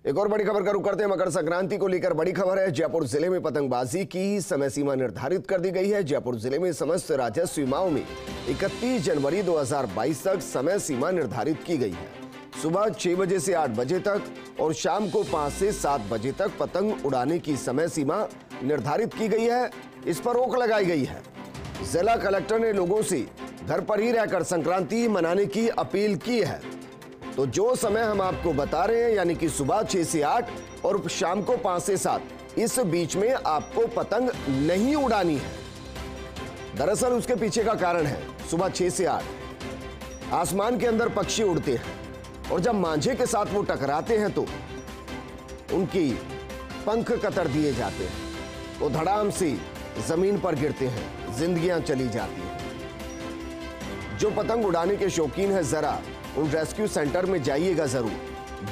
एक और बड़ी खबर का रुख करते हैं। मकर संक्रांति को लेकर बड़ी खबर है। जयपुर जिले में पतंगबाजी की समय सीमा निर्धारित कर दी गई है। जयपुर जिले में समस्त राजस्व सीमाओं में 31 जनवरी 2022 तक समय सीमा निर्धारित की गई है। सुबह 6 बजे से 8 बजे तक और शाम को 5 से 7 बजे तक पतंग उड़ाने की समय सीमा निर्धारित की गई है। इस पर रोक लगाई गई है। जिला कलेक्टर ने लोगों से घर पर ही रहकर संक्रांति मनाने की अपील की है। तो जो समय हम आपको बता रहे हैं, यानी कि सुबह 6 से 8 और शाम को 5 से 7, इस बीच में आपको पतंग नहीं उड़ानी है। दरअसल उसके पीछे का कारण है, सुबह 6 से 8 आसमान के अंदर पक्षी उड़ते हैं और जब मांझे के साथ वो टकराते हैं तो उनकी पंख कतर दिए जाते हैं, वो धड़ाम से जमीन पर गिरते हैं, जिंदगियां चली जाती हैं। जो पतंग उड़ाने के शौकीन है, जरा उन रेस्क्यू सेंटर में जाइएगा जरूर,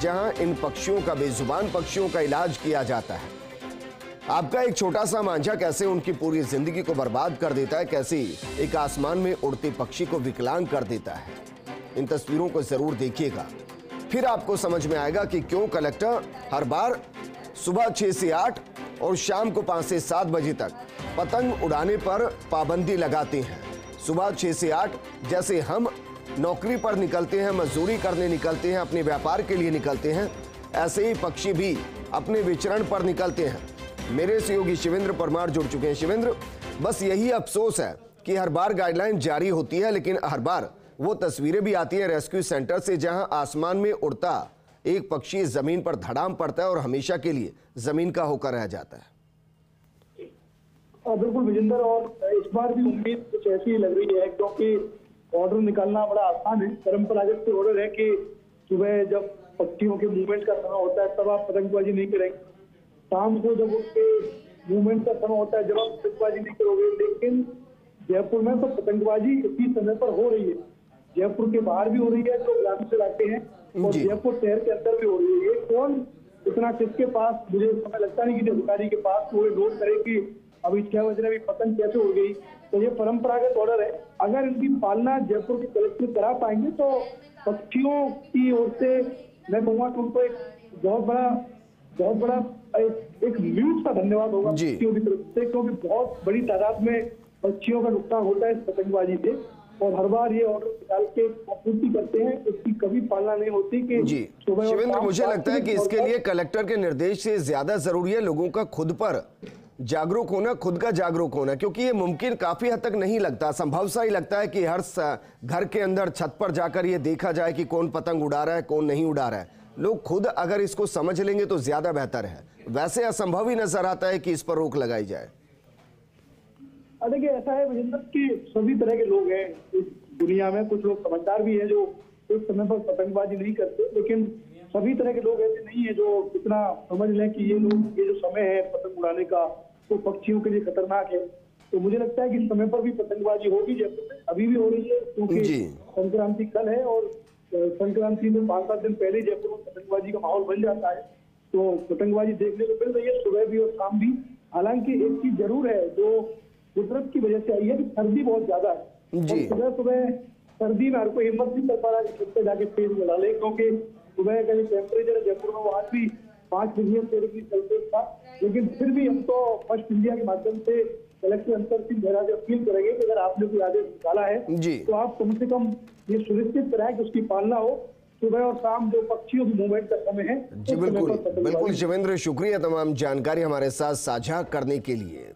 जहां इन पक्षियों का, बेजुबान पक्षियों का इलाज किया जाता है। आपका एक छोटा सा मांझा कैसे उनकी पूरी जिंदगी को बर्बाद कर देता है, कैसे एक आसमान में उड़ते पक्षी को विकलांग कर देता है। इन तस्वीरों को जरूर देखिएगा, फिर आपको समझ में आएगा कि क्यों कलेक्टर हर बार सुबह 6 से 8 और शाम को 5 से 7 बजे तक पतंग उड़ाने पर पाबंदी लगाते हैं। सुबह 6 से 8 जैसे हम नौकरी पर निकलते हैं, मजदूरी करने निकलते हैं, अपने व्यापार के लिए निकलते हैं, ऐसे ही पक्षी भी अपने विचरण पर निकलते हैं। मेरे सहयोगी शिवेंद्र परमार जुड़ चुके हैं। शिवेंद्र, बस यही अफसोस है कि हर बार गाइडलाइन जारी होती है, लेकिन हर बार वो तस्वीरें भी आती हैं रेस्क्यू सेंटर से, जहां आसमान में उड़ता एक पक्षी जमीन पर धड़ाम पड़ता है और हमेशा के लिए जमीन का होकर रह जाता है। बिल्कुल विजेंद्र, और इस बार भी उम्मीद कुछ ऐसी ही लग रही है, क्योंकि ऑर्डर निकालना बड़ा आसान है। परंपरागत ऑर्डर है कि सुबह जब पक्षियों के मूवमेंट का समय होता है तब आप पतंगबाजी नहीं करेंगे, शाम को जब उनके मूवमेंट का समय होता है जब आप पतंगबाजी नहीं करोगे। लेकिन जयपुर में तो पतंगबाजी इसी समय पर हो रही है। जयपुर के बाहर भी हो रही है, जो ग्रामीण इलाके हैं, और जयपुर शहर के अंदर भी हो रही है। ये कौन इतना किसके पास, मुझे समय लगता नहीं कि अधिकारी के पास वो नोट करे कि अभी 6 बजे अभी पतंग कैसे उड़ गई। तो ये परंपरागत ऑर्डर है, अगर इनकी पालना जयपुर के कलेक्टर करा पाएंगे तो पक्षियों की ओर से मैं कहूँगा कि उनको एक बहुत बड़ा एक न्यूज का धन्यवाद होगा पक्षियों की तरफ से, क्योंकि बहुत बड़ी तादाद में पक्षियों का नुकसान होता है इस पतंगबाजी से, और हर बार ये ऑर्डर निकाल के आपूर्ति करते हैं, इसकी कभी पालना नहीं होती कि शिवेंद्र, मुझे लगता है कि इसके लिए कलेक्टर के निर्देश से ज्यादा जरूरी है लोगों का खुद पर जागरूक होना, खुद का जागरूक होना, क्योंकि ये मुमकिन काफी हद तक नहीं लगता, संभव सा ही लगता है कि हर घर के अंदर छत पर जाकर ये देखा जाए कि कौन पतंग उड़ा रहा है, कौन नहीं उड़ा रहा है। लोग खुद अगर इसको समझ लेंगे तो ज्यादा बेहतर है। वैसे असंभव ही नजर आता है कि इस पर रोक लगाई जाए। देखिए, ऐसा है विजेंद्र कि सभी तरह के लोग हैं इस दुनिया में। कुछ लोग समझदार भी हैं जो इस समय पर पतंगबाजी नहीं करते, लेकिन सभी तरह के लोग ऐसे नहीं है जो इतना समझ लें कि ये जो समय है पतंग उड़ाने का वो पक्षियों के लिए खतरनाक है। तो मुझे लगता है कि समय पर भी पतंगबाजी होगी, जयपुर में अभी भी हो रही है, क्योंकि संक्रांति कल है और संक्रांति में 5-7 दिन पहले जयपुर में पतंगबाजी का माहौल बन जाता है। तो पतंगबाजी देखने को मिल रही है सुबह भी और शाम भी। हालांकि एक चीज जरूर है जो कुदरत की वजह से आई है कि सर्दी बहुत ज्यादा है। सुबह सुबह सर्दी में हर कोई हिम्मत नहीं कर पा रहा है छत पे जाके पेड़ में डाले, क्योंकि सुबह का जो टेम्परेचर है जयपुर में वो आज भी 5 डिग्री सेल्सियस था। लेकिन फिर भी हम तो फर्स्ट इंडिया के माध्यम से कलेक्टर अंतर सिंह मेहरा से अपील करेंगे कि अगर आपने कोई आदेश निकाला है तो आप कम से कम ये सुनिश्चित कराएं कि उसकी पालना हो। सुबह और शाम जो पक्षियों की मूवमेंट का समय है। जी बिल्कुल शिवेंद्र, शुक्रिया तमाम जानकारी हमारे साथ साझा करने के लिए।